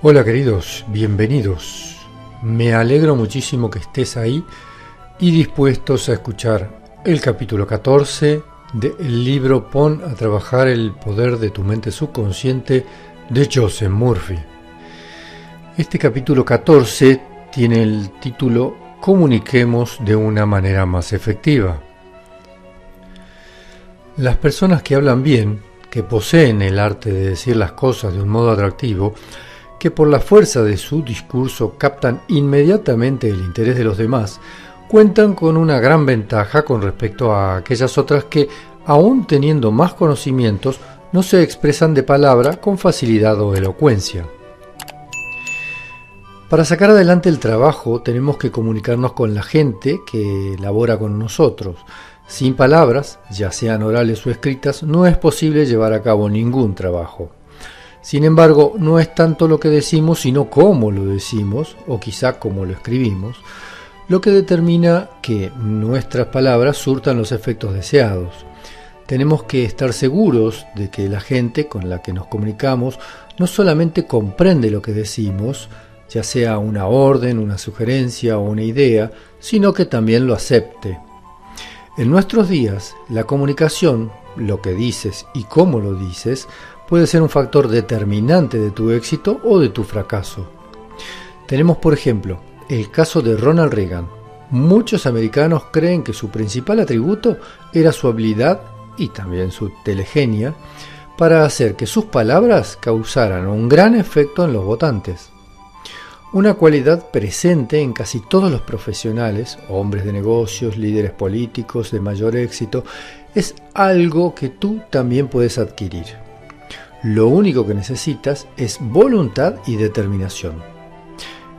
Hola queridos, bienvenidos. Me alegro muchísimo que estés ahí y dispuestos a escuchar el capítulo 14 del libro Pon a trabajar el poder de tu mente subconsciente de Joseph Murphy. Este capítulo 14 tiene el título Comuniquemos de una manera más efectiva. Las personas que hablan bien, que poseen el arte de decir las cosas de un modo atractivo, que por la fuerza de su discurso captan inmediatamente el interés de los demás, cuentan con una gran ventaja con respecto a aquellas otras que, aun teniendo más conocimientos, no se expresan de palabra con facilidad o elocuencia. Para sacar adelante el trabajo tenemos que comunicarnos con la gente que labora con nosotros. Sin palabras, ya sean orales o escritas, no es posible llevar a cabo ningún trabajo. Sin embargo, no es tanto lo que decimos, sino cómo lo decimos, o quizá cómo lo escribimos, lo que determina que nuestras palabras surtan los efectos deseados. Tenemos que estar seguros de que la gente con la que nos comunicamos no solamente comprende lo que decimos, ya sea una orden, una sugerencia o una idea, sino que también lo acepte. En nuestros días, la comunicación, lo que dices y cómo lo dices, puede ser un factor determinante de tu éxito o de tu fracaso. Tenemos, por ejemplo, el caso de Ronald Reagan. Muchos americanos creen que su principal atributo era su habilidad y también su telegenia para hacer que sus palabras causaran un gran efecto en los votantes. Una cualidad presente en casi todos los profesionales, hombres de negocios, líderes políticos de mayor éxito, es algo que tú también puedes adquirir. Lo único que necesitas es voluntad y determinación.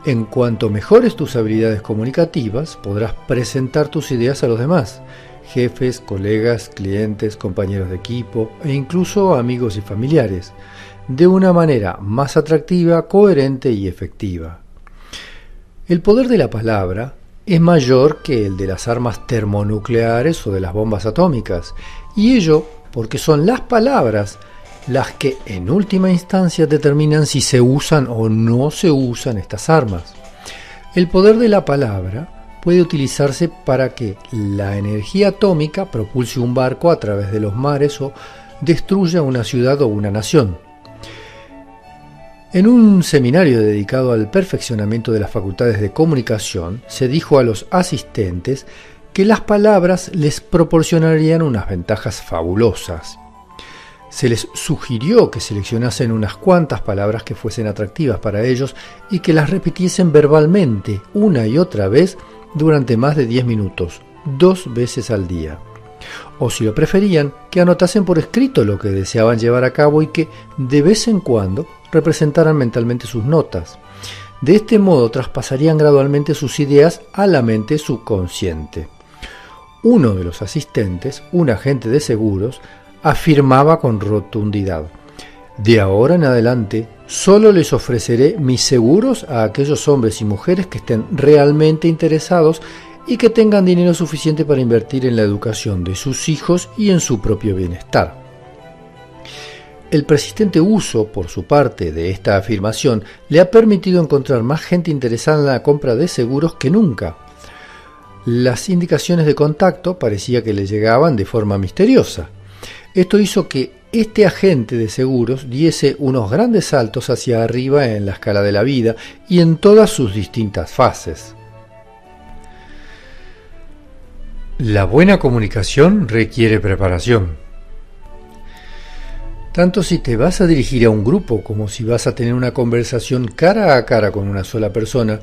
En cuanto mejores tus habilidades comunicativas, podrás presentar tus ideas a los demás, jefes, colegas, clientes, compañeros de equipo e incluso amigos y familiares, de una manera más atractiva, coherente y efectiva. El poder de la palabra es mayor que el de las armas termonucleares o de las bombas atómicas, y ello porque son las palabras las que en última instancia determinan si se usan o no se usan estas armas. El poder de la palabra puede utilizarse para que la energía atómica propulse un barco a través de los mares o destruya una ciudad o una nación. En un seminario dedicado al perfeccionamiento de las facultades de comunicación, se dijo a los asistentes que las palabras les proporcionarían unas ventajas fabulosas. Se les sugirió que seleccionasen unas cuantas palabras que fuesen atractivas para ellos y que las repitiesen verbalmente una y otra vez durante más de 10 minutos, 2 veces al día. O si lo preferían, que anotasen por escrito lo que deseaban llevar a cabo y que, de vez en cuando, representaran mentalmente sus notas. De este modo traspasarían gradualmente sus ideas a la mente subconsciente. Uno de los asistentes, un agente de seguros, afirmaba con rotundidad: de ahora en adelante solo les ofreceré mis seguros a aquellos hombres y mujeres que estén realmente interesados y que tengan dinero suficiente para invertir en la educación de sus hijos y en su propio bienestar. El persistente uso, por su parte, de esta afirmación le ha permitido encontrar más gente interesada en la compra de seguros que nunca. Las indicaciones de contacto parecía que le llegaban de forma misteriosa. Esto hizo que este agente de seguros diese unos grandes saltos hacia arriba en la escala de la vida y en todas sus distintas fases. La buena comunicación requiere preparación. Tanto si te vas a dirigir a un grupo como si vas a tener una conversación cara a cara con una sola persona,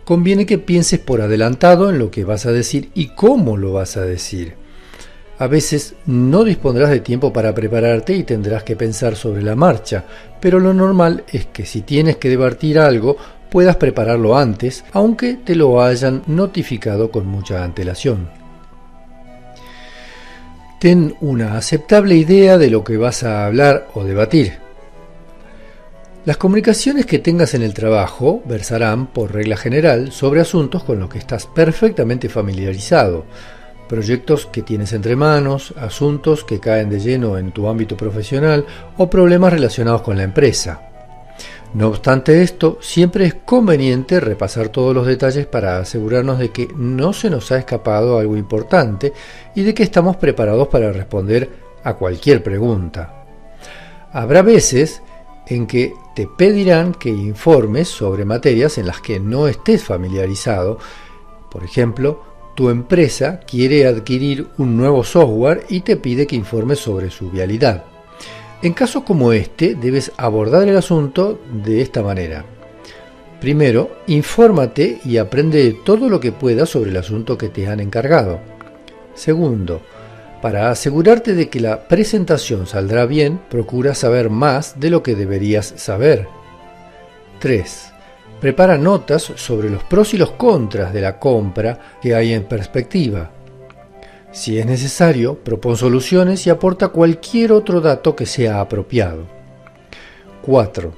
conviene que pienses por adelantado en lo que vas a decir y cómo lo vas a decir. A veces no dispondrás de tiempo para prepararte y tendrás que pensar sobre la marcha, pero lo normal es que si tienes que debatir algo, puedas prepararlo antes, aunque te lo hayan notificado con mucha antelación. Ten una aceptable idea de lo que vas a hablar o debatir. Las comunicaciones que tengas en el trabajo versarán, por regla general, sobre asuntos con los que estás perfectamente familiarizado, proyectos que tienes entre manos, asuntos que caen de lleno en tu ámbito profesional o problemas relacionados con la empresa. No obstante esto, siempre es conveniente repasar todos los detalles para asegurarnos de que no se nos ha escapado algo importante y de que estamos preparados para responder a cualquier pregunta. Habrá veces en que te pedirán que informes sobre materias en las que no estés familiarizado. Por ejemplo, tu empresa quiere adquirir un nuevo software y te pide que informes sobre su vialidad. En casos como este, debes abordar el asunto de esta manera. Primero, infórmate y aprende todo lo que puedas sobre el asunto que te han encargado. Segundo, para asegurarte de que la presentación saldrá bien, procura saber más de lo que deberías saber. 3. Prepara notas sobre los pros y los contras de la compra que hay en perspectiva. Si es necesario, propón soluciones y aporta cualquier otro dato que sea apropiado. 4.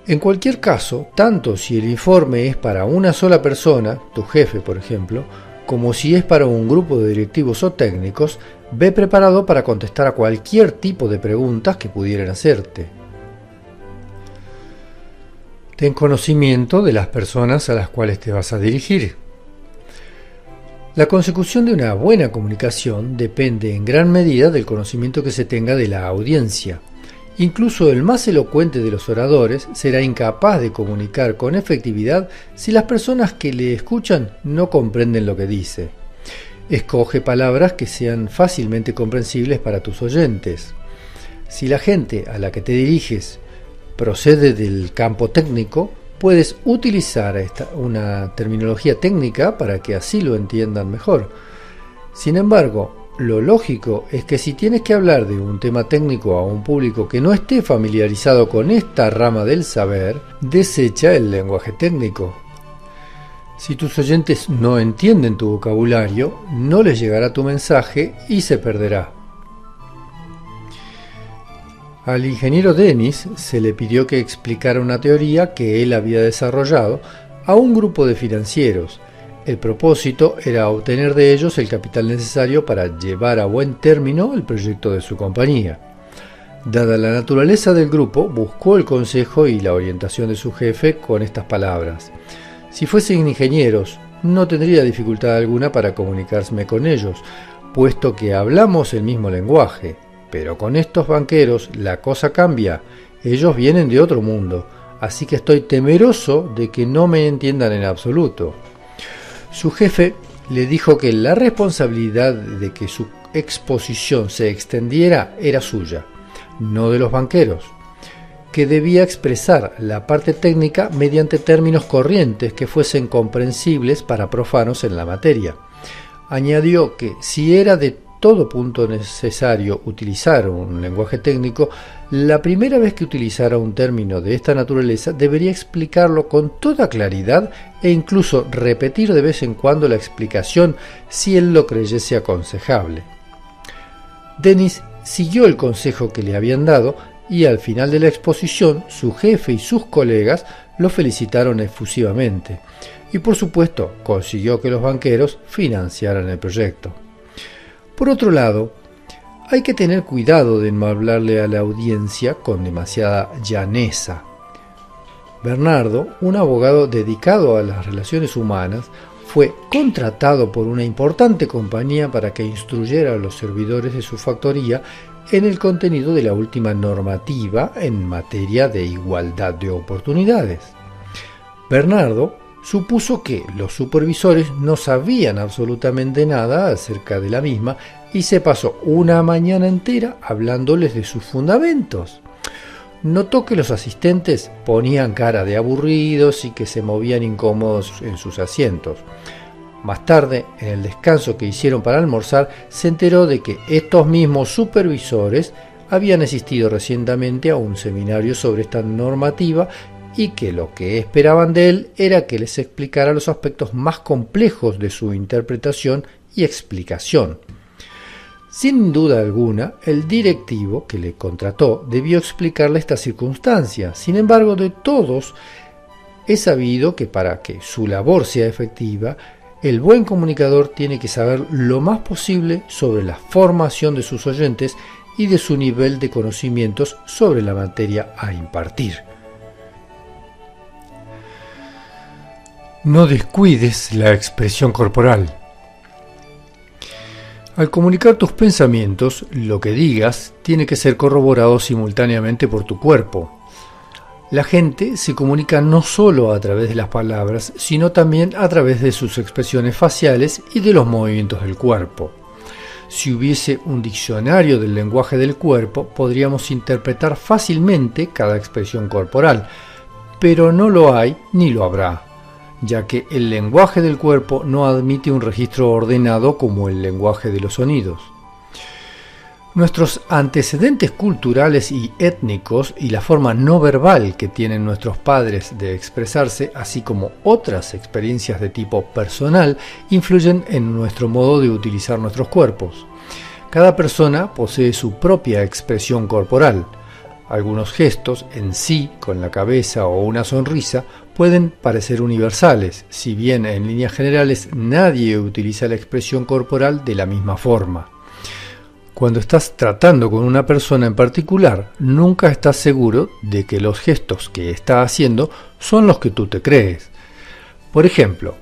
En cualquier caso, tanto si el informe es para una sola persona, tu jefe por ejemplo, como si es para un grupo de directivos o técnicos, ve preparado para contestar a cualquier tipo de preguntas que pudieran hacerte. Ten conocimiento de las personas a las cuales te vas a dirigir. La consecución de una buena comunicación depende en gran medida del conocimiento que se tenga de la audiencia. Incluso el más elocuente de los oradores será incapaz de comunicar con efectividad si las personas que le escuchan no comprenden lo que dice. Escoge palabras que sean fácilmente comprensibles para tus oyentes. Si la gente a la que te diriges procede del campo técnico, puedes utilizar una terminología técnica para que así lo entiendan mejor. Sin embargo, lo lógico es que si tienes que hablar de un tema técnico a un público que no esté familiarizado con esta rama del saber, desecha el lenguaje técnico. Si tus oyentes no entienden tu vocabulario, no les llegará tu mensaje y se perderá. Al ingeniero Dennis se le pidió que explicara una teoría que él había desarrollado a un grupo de financieros. El propósito era obtener de ellos el capital necesario para llevar a buen término el proyecto de su compañía. Dada la naturaleza del grupo, buscó el consejo y la orientación de su jefe con estas palabras: si fuesen ingenieros, no tendría dificultad alguna para comunicarme con ellos, puesto que hablamos el mismo lenguaje. Pero con estos banqueros la cosa cambia. Ellos vienen de otro mundo, así que estoy temeroso de que no me entiendan en absoluto. Su jefe le dijo que la responsabilidad de que su exposición se extendiera era suya, no de los banqueros, que debía expresar la parte técnica mediante términos corrientes que fuesen comprensibles para profanos en la materia. Añadió que si era de todo punto necesario utilizar un lenguaje técnico, la primera vez que utilizara un término de esta naturaleza debería explicarlo con toda claridad e incluso repetir de vez en cuando la explicación si él lo creyese aconsejable. Dennis siguió el consejo que le habían dado y al final de la exposición su jefe y sus colegas lo felicitaron efusivamente y por supuesto consiguió que los banqueros financiaran el proyecto. Por otro lado, hay que tener cuidado de no hablarle a la audiencia con demasiada llaneza. Bernardo, un abogado dedicado a las relaciones humanas, fue contratado por una importante compañía para que instruyera a los servidores de su factoría en el contenido de la última normativa en materia de igualdad de oportunidades. Bernardo supuso que los supervisores no sabían absolutamente nada acerca de la misma y se pasó una mañana entera hablándoles de sus fundamentos. Notó que los asistentes ponían cara de aburridos y que se movían incómodos en sus asientos. Más tarde, en el descanso que hicieron para almorzar, se enteró de que estos mismos supervisores habían asistido recientemente a un seminario sobre esta normativa y que lo que esperaban de él era que les explicara los aspectos más complejos de su interpretación y explicación. Sin duda alguna, el directivo que le contrató debió explicarle esta circunstancia. Sin embargo, de todos, es sabido que para que su labor sea efectiva, el buen comunicador tiene que saber lo más posible sobre la formación de sus oyentes y de su nivel de conocimientos sobre la materia a impartir. No descuides la expresión corporal. Al comunicar tus pensamientos, lo que digas tiene que ser corroborado simultáneamente por tu cuerpo. La gente se comunica no solo a través de las palabras, sino también a través de sus expresiones faciales y de los movimientos del cuerpo. Si hubiese un diccionario del lenguaje del cuerpo, podríamos interpretar fácilmente cada expresión corporal, pero no lo hay ni lo habrá, ya que el lenguaje del cuerpo no admite un registro ordenado como el lenguaje de los sonidos. Nuestros antecedentes culturales y étnicos y la forma no verbal que tienen nuestros padres de expresarse, así como otras experiencias de tipo personal, influyen en nuestro modo de utilizar nuestros cuerpos. Cada persona posee su propia expresión corporal. Algunos gestos en sí, con la cabeza o una sonrisa, pueden parecer universales, si bien en líneas generales nadie utiliza la expresión corporal de la misma forma. Cuando estás tratando con una persona en particular, nunca estás seguro de que los gestos que está haciendo son los que tú te crees. Por ejemplo,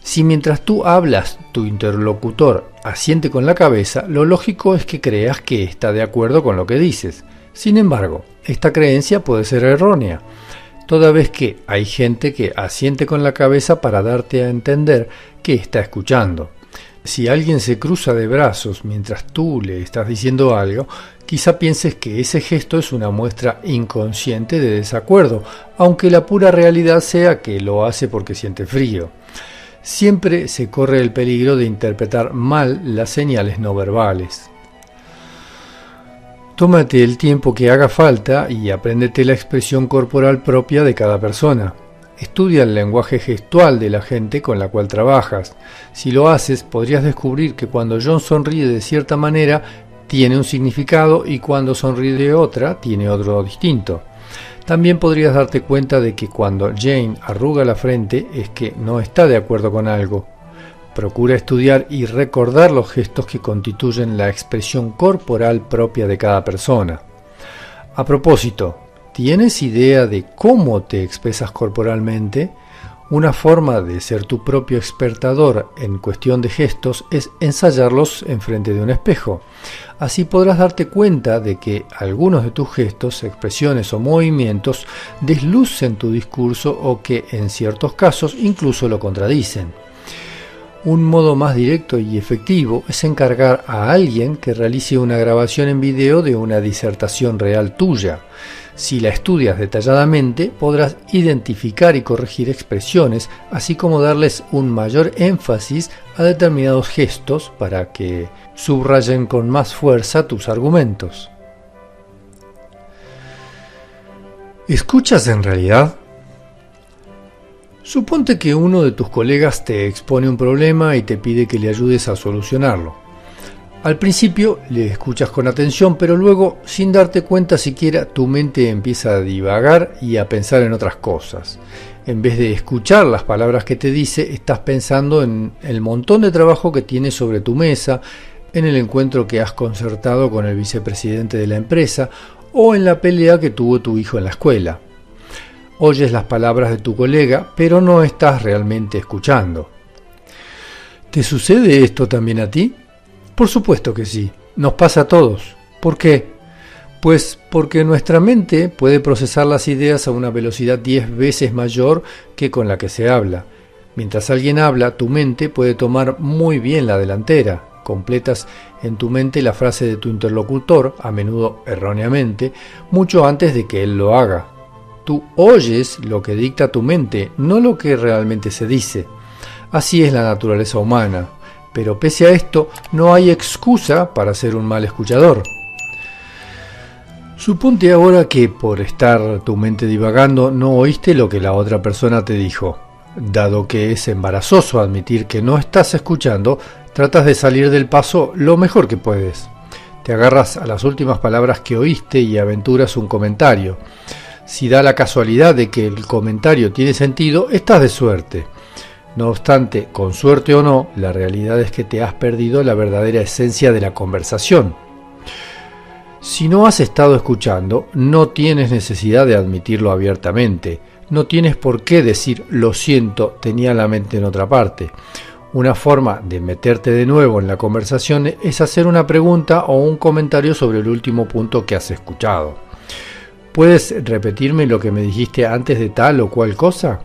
si mientras tú hablas tu interlocutor asiente con la cabeza, lo lógico es que creas que está de acuerdo con lo que dices. Sin embargo, esta creencia puede ser errónea, toda vez que hay gente que asiente con la cabeza para darte a entender que está escuchando. Si alguien se cruza de brazos mientras tú le estás diciendo algo, quizá pienses que ese gesto es una muestra inconsciente de desacuerdo, aunque la pura realidad sea que lo hace porque siente frío. Siempre se corre el peligro de interpretar mal las señales no verbales. Tómate el tiempo que haga falta y apréndete la expresión corporal propia de cada persona. Estudia el lenguaje gestual de la gente con la cual trabajas. Si lo haces, podrías descubrir que cuando John sonríe de cierta manera, tiene un significado y cuando sonríe de otra, tiene otro distinto. También podrías darte cuenta de que cuando Jane arruga la frente es que no está de acuerdo con algo. Procura estudiar y recordar los gestos que constituyen la expresión corporal propia de cada persona. A propósito, ¿tienes idea de cómo te expresas corporalmente? Una forma de ser tu propio expertador en cuestión de gestos es ensayarlos enfrente de un espejo. Así podrás darte cuenta de que algunos de tus gestos, expresiones o movimientos deslucen tu discurso o que en ciertos casos incluso lo contradicen. Un modo más directo y efectivo es encargar a alguien que realice una grabación en video de una disertación real tuya. Si la estudias detalladamente, podrás identificar y corregir expresiones, así como darles un mayor énfasis a determinados gestos para que subrayen con más fuerza tus argumentos. ¿Escuchas en realidad? Suponte que uno de tus colegas te expone un problema y te pide que le ayudes a solucionarlo. Al principio le escuchas con atención, pero luego, sin darte cuenta siquiera, tu mente empieza a divagar y a pensar en otras cosas. En vez de escuchar las palabras que te dice, estás pensando en el montón de trabajo que tienes sobre tu mesa, en el encuentro que has concertado con el vicepresidente de la empresa o en la pelea que tuvo tu hijo en la escuela. Oyes las palabras de tu colega, pero no estás realmente escuchando. ¿Te sucede esto también a ti? Por supuesto que sí, nos pasa a todos. ¿Por qué? Pues porque nuestra mente puede procesar las ideas a una velocidad 10 veces mayor que con la que se habla. Mientras alguien habla, tu mente puede tomar muy bien la delantera. Completas en tu mente la frase de tu interlocutor, a menudo erróneamente, mucho antes de que él lo haga. Tú oyes lo que dicta tu mente, no lo que realmente se dice. Así es la naturaleza humana. Pero pese a esto, no hay excusa para ser un mal escuchador. Suponte ahora que por estar tu mente divagando no oíste lo que la otra persona te dijo. Dado que es embarazoso admitir que no estás escuchando, tratas de salir del paso lo mejor que puedes. Te agarras a las últimas palabras que oíste y aventuras un comentario. Si da la casualidad de que el comentario tiene sentido, estás de suerte. No obstante, con suerte o no, la realidad es que te has perdido la verdadera esencia de la conversación. Si no has estado escuchando, no tienes necesidad de admitirlo abiertamente. No tienes por qué decir lo siento, tenía la mente en otra parte. Una forma de meterte de nuevo en la conversación es hacer una pregunta o un comentario sobre el último punto que has escuchado. ¿Puedes repetirme lo que me dijiste antes de tal o cual cosa?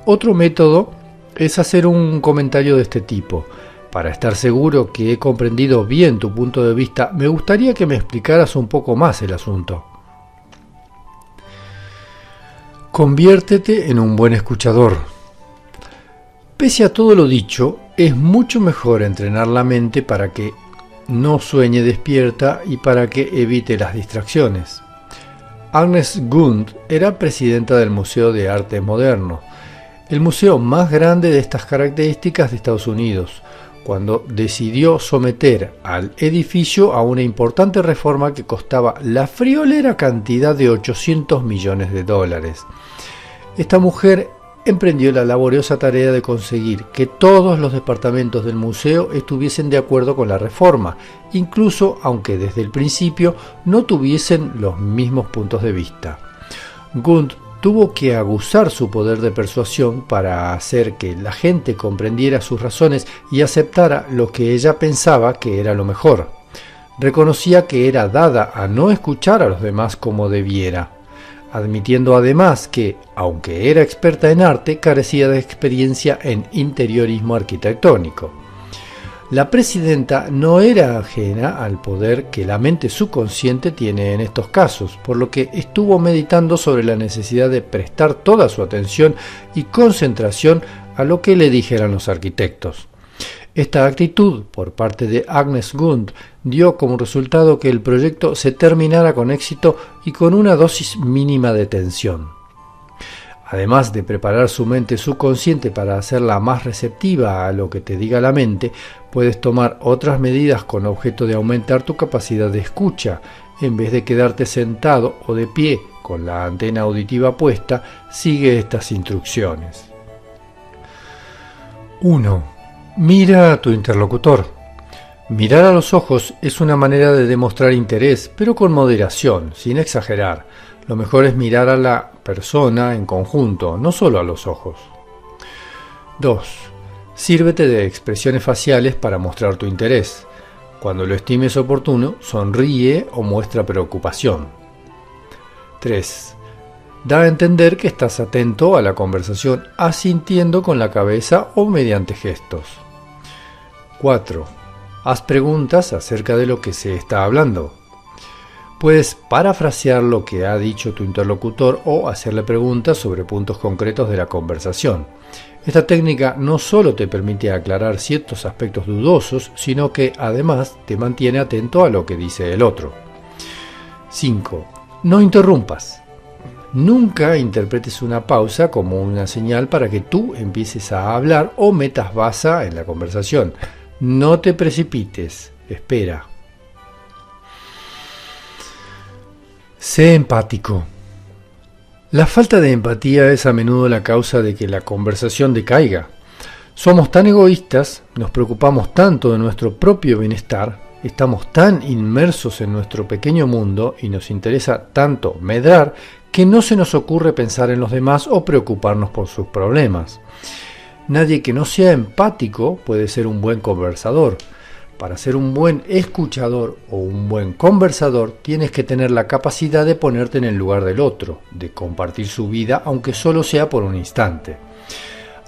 Otro método es hacer un comentario de este tipo. Para estar seguro que he comprendido bien tu punto de vista, me gustaría que me explicaras un poco más el asunto. Conviértete en un buen escuchador. Pese a todo lo dicho, es mucho mejor entrenar la mente para que no sueñe despierta y para que evite las distracciones. Agnes Gund era presidenta del Museo de Arte Moderno, el museo más grande de estas características de Estados Unidos, cuando decidió someter al edificio a una importante reforma que costaba la friolera cantidad de $800 millones. Esta mujer emprendió la laboriosa tarea de conseguir que todos los departamentos del museo estuviesen de acuerdo con la reforma, incluso aunque desde el principio no tuviesen los mismos puntos de vista. Gund tuvo que aguzar su poder de persuasión para hacer que la gente comprendiera sus razones y aceptara lo que ella pensaba que era lo mejor. Reconocía que era dada a no escuchar a los demás como debiera, admitiendo además que, aunque era experta en arte, carecía de experiencia en interiorismo arquitectónico. La presidenta no era ajena al poder que la mente subconsciente tiene en estos casos, por lo que estuvo meditando sobre la necesidad de prestar toda su atención y concentración a lo que le dijeran los arquitectos. Esta actitud por parte de Agnes Gund dio como resultado que el proyecto se terminara con éxito y con una dosis mínima de tensión. Además de preparar su mente subconsciente para hacerla más receptiva a lo que te diga la mente, puedes tomar otras medidas con objeto de aumentar tu capacidad de escucha. En vez de quedarte sentado o de pie con la antena auditiva puesta, sigue estas instrucciones. 1. Mira a tu interlocutor. Mirar a los ojos es una manera de demostrar interés, pero con moderación, sin exagerar. Lo mejor es mirar a la persona en conjunto, no solo a los ojos. 2. Sírvete de expresiones faciales para mostrar tu interés. Cuando lo estimes oportuno, sonríe o muestra preocupación. 3. Da a entender que estás atento a la conversación asintiendo con la cabeza o mediante gestos. 4. Haz preguntas acerca de lo que se está hablando. Puedes parafrasear lo que ha dicho tu interlocutor o hacerle preguntas sobre puntos concretos de la conversación. Esta técnica no solo te permite aclarar ciertos aspectos dudosos, sino que además te mantiene atento a lo que dice el otro. 5. No interrumpas. Nunca interpretes una pausa como una señal para que tú empieces a hablar o metas baza en la conversación. No te precipites, espera. Sé empático. La falta de empatía es a menudo la causa de que la conversación decaiga. Somos tan egoístas, nos preocupamos tanto de nuestro propio bienestar, estamos tan inmersos en nuestro pequeño mundo y nos interesa tanto medrar que no se nos ocurre pensar en los demás o preocuparnos por sus problemas. Nadie que no sea empático puede ser un buen conversador. Para ser un buen escuchador o un buen conversador, tienes que tener la capacidad de ponerte en el lugar del otro, de compartir su vida, aunque solo sea por un instante.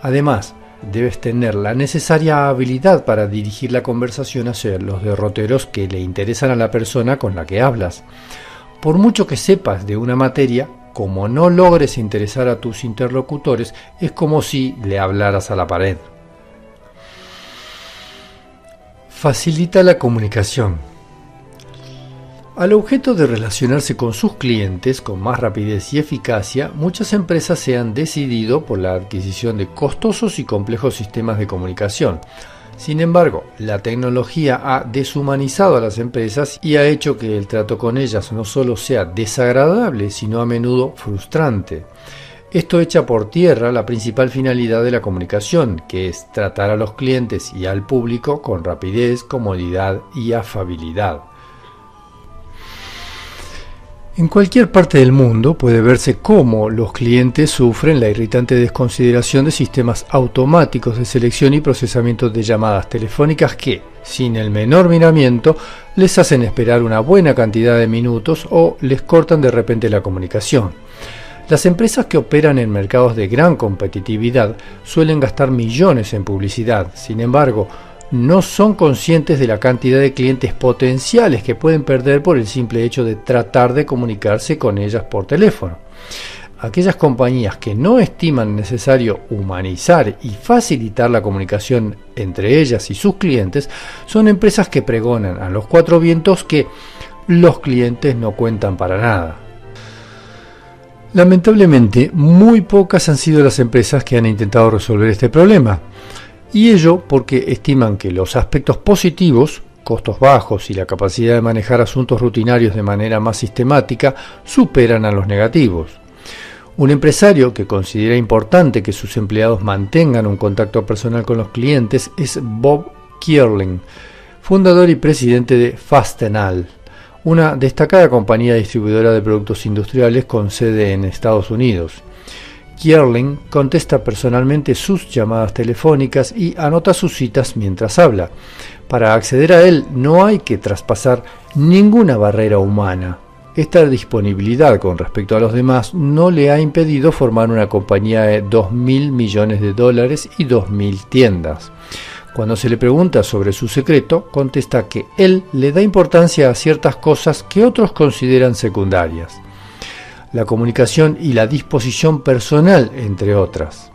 Además, debes tener la necesaria habilidad para dirigir la conversación hacia los derroteros que le interesan a la persona con la que hablas. Por mucho que sepas de una materia, como no logres interesar a tus interlocutores, es como si le hablaras a la pared. Facilita la comunicación. Al objeto de relacionarse con sus clientes con más rapidez y eficacia, muchas empresas se han decidido por la adquisición de costosos y complejos sistemas de comunicación. Sin embargo, la tecnología ha deshumanizado a las empresas y ha hecho que el trato con ellas no solo sea desagradable, sino a menudo frustrante. Esto echa por tierra la principal finalidad de la comunicación, que es tratar a los clientes y al público con rapidez, comodidad y afabilidad. En cualquier parte del mundo puede verse cómo los clientes sufren la irritante desconsideración de sistemas automáticos de selección y procesamiento de llamadas telefónicas que, sin el menor miramiento, les hacen esperar una buena cantidad de minutos o les cortan de repente la comunicación. Las empresas que operan en mercados de gran competitividad suelen gastar millones en publicidad. Sin embargo, no son conscientes de la cantidad de clientes potenciales que pueden perder por el simple hecho de tratar de comunicarse con ellas por teléfono. Aquellas compañías que no estiman necesario humanizar y facilitar la comunicación entre ellas y sus clientes son empresas que pregonan a los cuatro vientos que los clientes no cuentan para nada. Lamentablemente, muy pocas han sido las empresas que han intentado resolver este problema. Y ello porque estiman que los aspectos positivos, costos bajos y la capacidad de manejar asuntos rutinarios de manera más sistemática, superan a los negativos. Un empresario que considera importante que sus empleados mantengan un contacto personal con los clientes es Bob Kierlin, fundador y presidente de Fastenal, una destacada compañía distribuidora de productos industriales con sede en Estados Unidos. Kierlin contesta personalmente sus llamadas telefónicas y anota sus citas mientras habla. Para acceder a él no hay que traspasar ninguna barrera humana. Esta disponibilidad con respecto a los demás no le ha impedido formar una compañía de $2.000 millones y 2.000 tiendas. Cuando se le pregunta sobre su secreto, contesta que él le da importancia a ciertas cosas que otros consideran secundarias. La comunicación y la disposición personal, entre otras.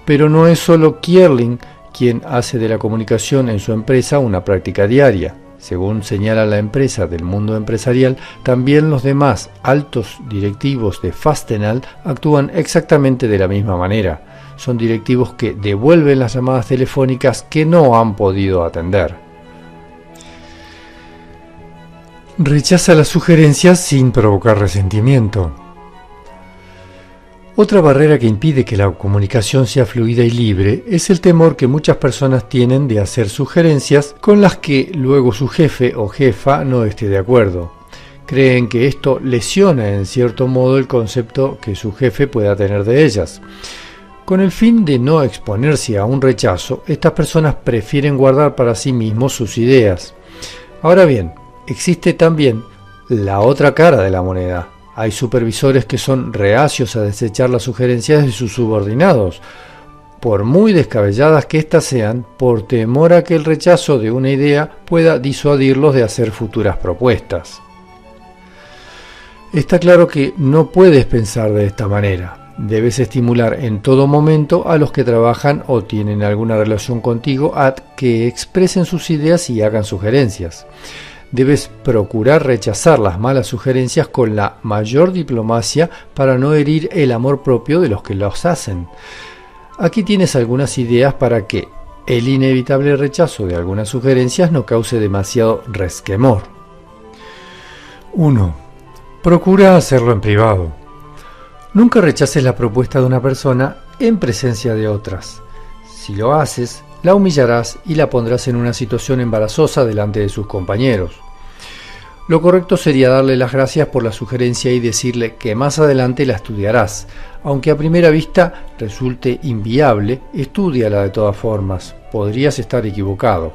Pero no es solo Kierlin quien hace de la comunicación en su empresa una práctica diaria. Según señala la empresa del mundo empresarial, también los demás altos directivos de Fastenal actúan exactamente de la misma manera. Son directivos que devuelven las llamadas telefónicas que no han podido atender. Rechaza las sugerencias sin provocar resentimiento. Otra barrera que impide que la comunicación sea fluida y libre es el temor que muchas personas tienen de hacer sugerencias con las que luego su jefe o jefa no esté de acuerdo. Creen que esto lesiona en cierto modo el concepto que su jefe pueda tener de ellas. Con el fin de no exponerse a un rechazo, estas personas prefieren guardar para sí mismos sus ideas. Ahora bien, existe también la otra cara de la moneda. Hay supervisores que son reacios a desechar las sugerencias de sus subordinados, por muy descabelladas que éstas sean, por temor a que el rechazo de una idea pueda disuadirlos de hacer futuras propuestas. Está claro que no puedes pensar de esta manera. Debes estimular en todo momento a los que trabajan o tienen alguna relación contigo a que expresen sus ideas y hagan sugerencias. Debes procurar rechazar las malas sugerencias con la mayor diplomacia para no herir el amor propio de los que los hacen. Aquí tienes algunas ideas para que el inevitable rechazo de algunas sugerencias no cause demasiado resquemor. 1. Procura hacerlo en privado. Nunca rechaces la propuesta de una persona en presencia de otras. Si lo haces, la humillarás y la pondrás en una situación embarazosa delante de sus compañeros. Lo correcto sería darle las gracias por la sugerencia y decirle que más adelante la estudiarás. Aunque a primera vista resulte inviable, estúdiala de todas formas. Podrías estar equivocado.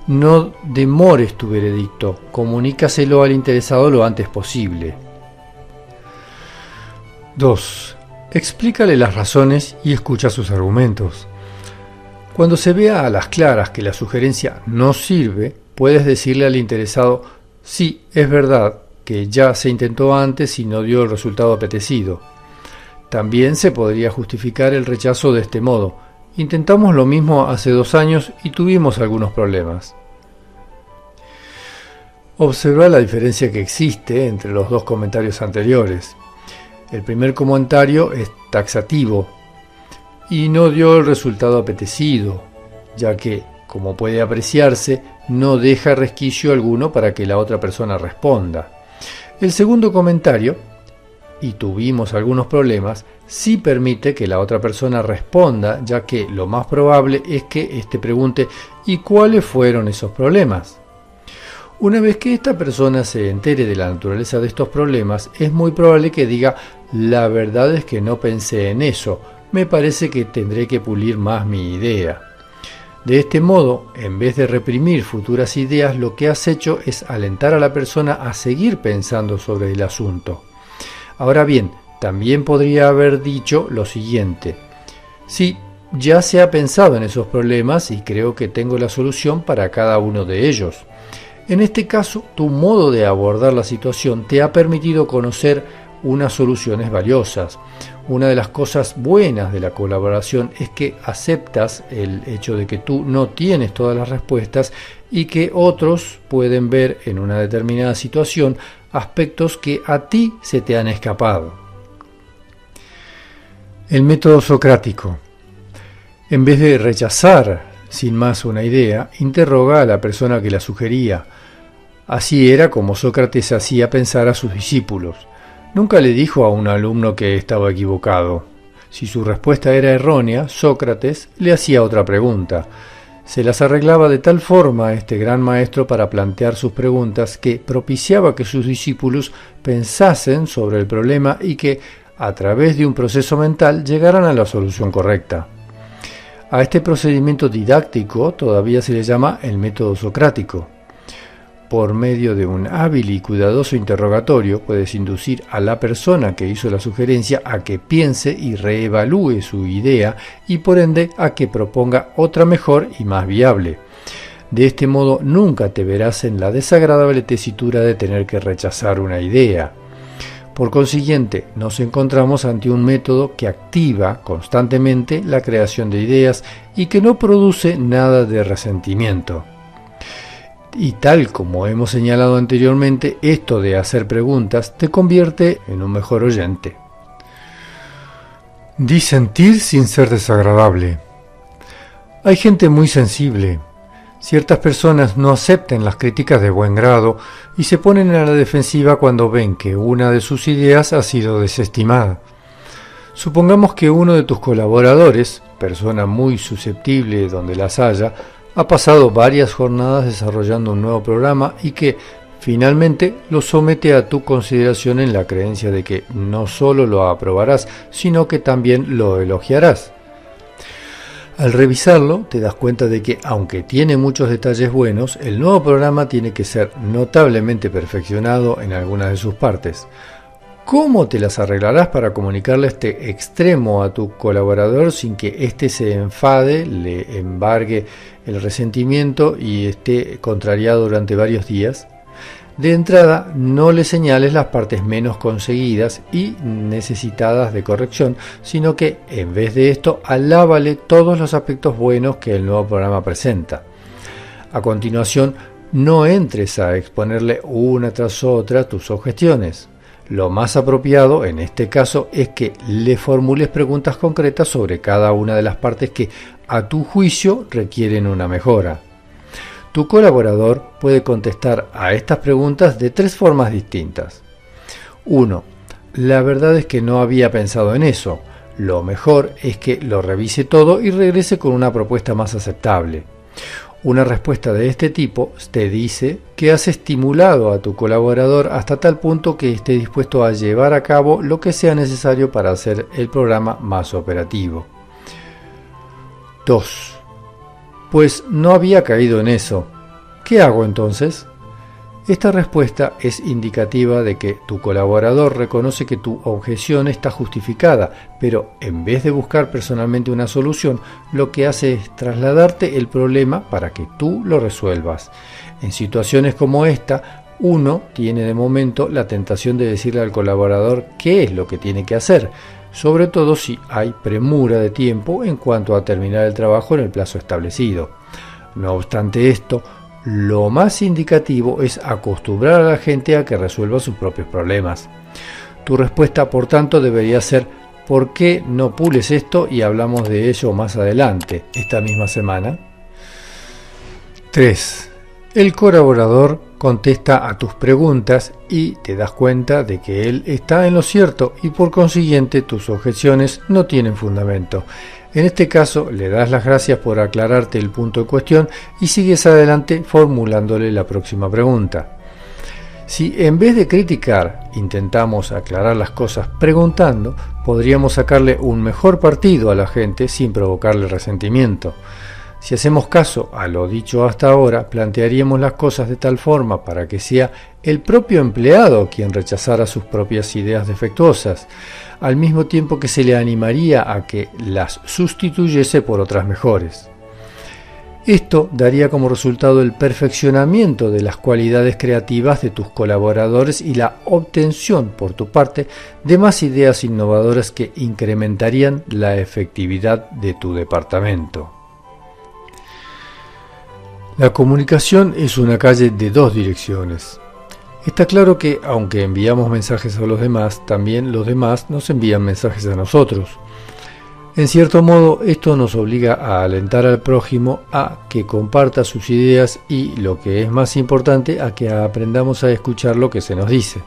No demores tu veredicto, comunícaselo al interesado lo antes posible. 2. Explícale las razones y escucha sus argumentos. Cuando se vea a las claras que la sugerencia no sirve, puedes decirle al interesado: sí, es verdad que ya se intentó antes y no dio el resultado apetecido. También se podría justificar el rechazo de este modo: intentamos lo mismo hace 2 años y tuvimos algunos problemas. Observa la diferencia que existe entre los dos comentarios anteriores. El primer comentario es taxativo y no dio el resultado apetecido, ya que, como puede apreciarse, no deja resquicio alguno para que la otra persona responda. El segundo comentario, y tuvimos algunos problemas, sí permite que la otra persona responda, ya que lo más probable es que éste pregunte: ¿y cuáles fueron esos problemas? Una vez que esta persona se entere de la naturaleza de estos problemas, es muy probable que diga: la verdad es que no pensé en eso, me parece que tendré que pulir más mi idea. De este modo, en vez de reprimir futuras ideas, lo que has hecho es alentar a la persona a seguir pensando sobre el asunto. Ahora bien, también podría haber dicho lo siguiente: sí, ya se ha pensado en esos problemas y creo que tengo la solución para cada uno de ellos. En este caso, tu modo de abordar la situación te ha permitido conocer unas soluciones valiosas. Una de las cosas buenas de la colaboración es que aceptas el hecho de que tú no tienes todas las respuestas y que otros pueden ver en una determinada situación aspectos que a ti se te han escapado. El método socrático. En vez de rechazar sin más una idea, interroga a la persona que la sugería. Así era como Sócrates hacía pensar a sus discípulos. Nunca le dijo a un alumno que estaba equivocado. Si su respuesta era errónea, Sócrates le hacía otra pregunta. Se las arreglaba de tal forma este gran maestro para plantear sus preguntas que propiciaba que sus discípulos pensasen sobre el problema y que, a través de un proceso mental, llegaran a la solución correcta. A este procedimiento didáctico todavía se le llama el método socrático. Por medio de un hábil y cuidadoso interrogatorio puedes inducir a la persona que hizo la sugerencia a que piense y reevalúe su idea y por ende a que proponga otra mejor y más viable. De este modo nunca te verás en la desagradable tesitura de tener que rechazar una idea. Por consiguiente, nos encontramos ante un método que activa constantemente la creación de ideas y que no produce nada de resentimiento. Y tal como hemos señalado anteriormente, esto de hacer preguntas te convierte en un mejor oyente. Disentir sin ser desagradable. Hay gente muy sensible. Ciertas personas no aceptan las críticas de buen grado y se ponen a la defensiva cuando ven que una de sus ideas ha sido desestimada. Supongamos que uno de tus colaboradores, persona muy susceptible donde las haya, ha pasado varias jornadas desarrollando un nuevo programa y que finalmente lo somete a tu consideración en la creencia de que no solo lo aprobarás, sino que también lo elogiarás. Al revisarlo, te das cuenta de que, aunque tiene muchos detalles buenos, el nuevo programa tiene que ser notablemente perfeccionado en algunas de sus partes. ¿Cómo te las arreglarás para comunicarle este extremo a tu colaborador sin que éste se enfade, le embargue el resentimiento y esté contrariado durante varios días? De entrada, no le señales las partes menos conseguidas y necesitadas de corrección, sino que, en vez de esto, alábale todos los aspectos buenos que el nuevo programa presenta. A continuación, no entres a exponerle una tras otra tus objeciones. Lo más apropiado en este caso es que le formules preguntas concretas sobre cada una de las partes que, a tu juicio, requieren una mejora. Tu colaborador puede contestar a estas preguntas de tres formas distintas. 1. La verdad es que no había pensado en eso. Lo mejor es que lo revise todo y regrese con una propuesta más aceptable. Una respuesta de este tipo te dice que has estimulado a tu colaborador hasta tal punto que esté dispuesto a llevar a cabo lo que sea necesario para hacer el programa más operativo. 2. Pues no había caído en eso. ¿Qué hago entonces? Esta respuesta es indicativa de que tu colaborador reconoce que tu objeción está justificada, pero en vez de buscar personalmente una solución, lo que hace es trasladarte el problema para que tú lo resuelvas. En situaciones como esta, uno tiene de momento la tentación de decirle al colaborador qué es lo que tiene que hacer, sobre todo si hay premura de tiempo en cuanto a terminar el trabajo en el plazo establecido. No obstante esto, lo más indicativo es acostumbrar a la gente a que resuelva sus propios problemas. Tu respuesta, por tanto, debería ser: ¿por qué no pules esto y hablamos de ello más adelante, esta misma semana? 3. El colaborador contesta a tus preguntas y te das cuenta de que él está en lo cierto y por consiguiente tus objeciones no tienen fundamento. En este caso le das las gracias por aclararte el punto en cuestión y sigues adelante formulándole la próxima pregunta. Si en vez de criticar intentamos aclarar las cosas preguntando, podríamos sacarle un mejor partido a la gente sin provocarle resentimiento. Si hacemos caso a lo dicho hasta ahora, plantearíamos las cosas de tal forma para que sea el propio empleado quien rechazara sus propias ideas defectuosas, al mismo tiempo que se le animaría a que las sustituyese por otras mejores. Esto daría como resultado el perfeccionamiento de las cualidades creativas de tus colaboradores y la obtención, por tu parte, de más ideas innovadoras que incrementarían la efectividad de tu departamento. La comunicación es una calle de dos direcciones. Está claro que, aunque enviamos mensajes a los demás, también los demás nos envían mensajes a nosotros. En cierto modo, esto nos obliga a alentar al prójimo a que comparta sus ideas y, lo que es más importante, a que aprendamos a escuchar lo que se nos dice.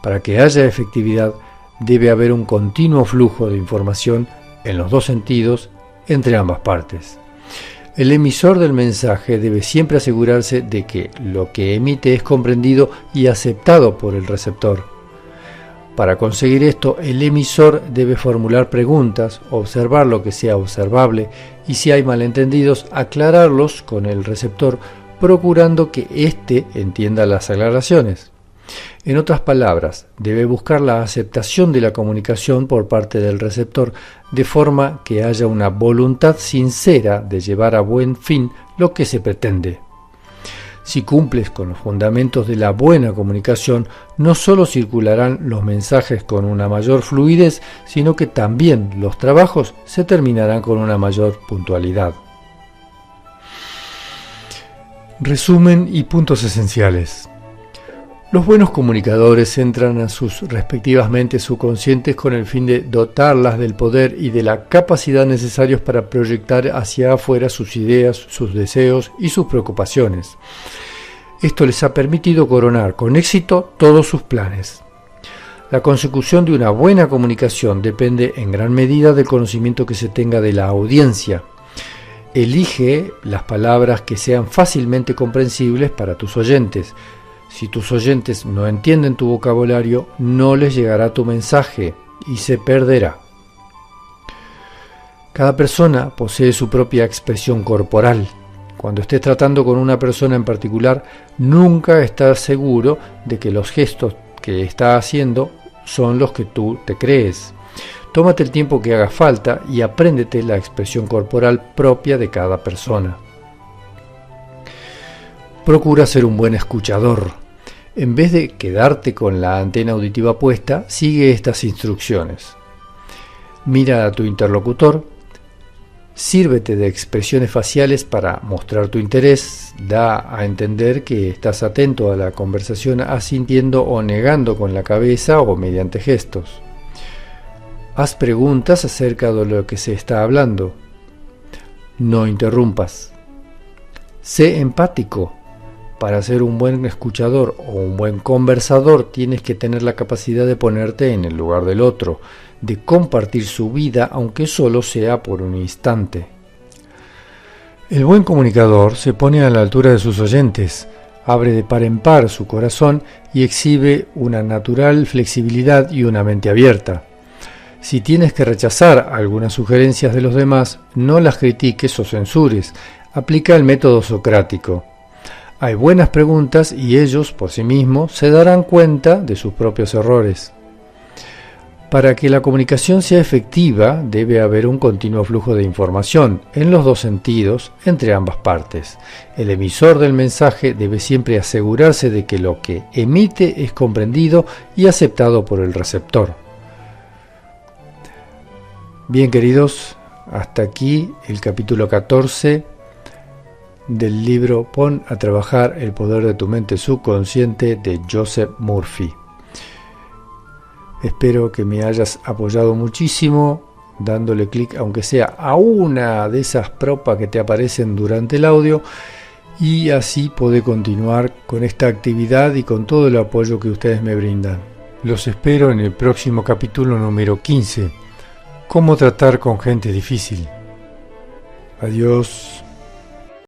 Para que haya efectividad, debe haber un continuo flujo de información en los dos sentidos entre ambas partes. El emisor del mensaje debe siempre asegurarse de que lo que emite es comprendido y aceptado por el receptor. Para conseguir esto, el emisor debe formular preguntas, observar lo que sea observable y, si hay malentendidos, aclararlos con el receptor, procurando que éste entienda las aclaraciones. En otras palabras, debe buscar la aceptación de la comunicación por parte del receptor, de forma que haya una voluntad sincera de llevar a buen fin lo que se pretende. Si cumples con los fundamentos de la buena comunicación, no solo circularán los mensajes con una mayor fluidez, sino que también los trabajos se terminarán con una mayor puntualidad. Resumen y puntos esenciales. Los buenos comunicadores centran a sus respectivas mentes subconscientes con el fin de dotarlas del poder y de la capacidad necesarios para proyectar hacia afuera sus ideas, sus deseos y sus preocupaciones. Esto les ha permitido coronar con éxito todos sus planes. La consecución de una buena comunicación depende en gran medida del conocimiento que se tenga de la audiencia. Elige las palabras que sean fácilmente comprensibles para tus oyentes. Si tus oyentes no entienden tu vocabulario, no les llegará tu mensaje y se perderá. Cada persona posee su propia expresión corporal. Cuando estés tratando con una persona en particular, nunca estás seguro de que los gestos que está haciendo son los que tú te crees. Tómate el tiempo que haga falta y apréndete la expresión corporal propia de cada persona. Procura ser un buen escuchador. En vez de quedarte con la antena auditiva puesta, sigue estas instrucciones. Mira a tu interlocutor, sírvete de expresiones faciales para mostrar tu interés, da a entender que estás atento a la conversación asintiendo o negando con la cabeza o mediante gestos. Haz preguntas acerca de lo que se está hablando. No interrumpas. Sé empático. Para ser un buen escuchador o un buen conversador tienes que tener la capacidad de ponerte en el lugar del otro, de compartir su vida aunque solo sea por un instante. El buen comunicador se pone a la altura de sus oyentes, abre de par en par su corazón y exhibe una natural flexibilidad y una mente abierta. Si tienes que rechazar algunas sugerencias de los demás, no las critiques o censures, aplica el método socrático. Hay buenas preguntas y ellos, por sí mismos, se darán cuenta de sus propios errores. Para que la comunicación sea efectiva, debe haber un continuo flujo de información, en los dos sentidos, entre ambas partes. El emisor del mensaje debe siempre asegurarse de que lo que emite es comprendido y aceptado por el receptor. Bien, queridos, hasta aquí el capítulo 14 del libro Pon a trabajar el poder de tu mente subconsciente de Joseph Murphy. Espero que me hayas apoyado muchísimo dándole clic aunque sea a una de esas propas que te aparecen durante el audio y así poder continuar con esta actividad y con todo el apoyo que ustedes me brindan. Los espero en el próximo capítulo número 15. ¿Cómo tratar con gente difícil? Adiós.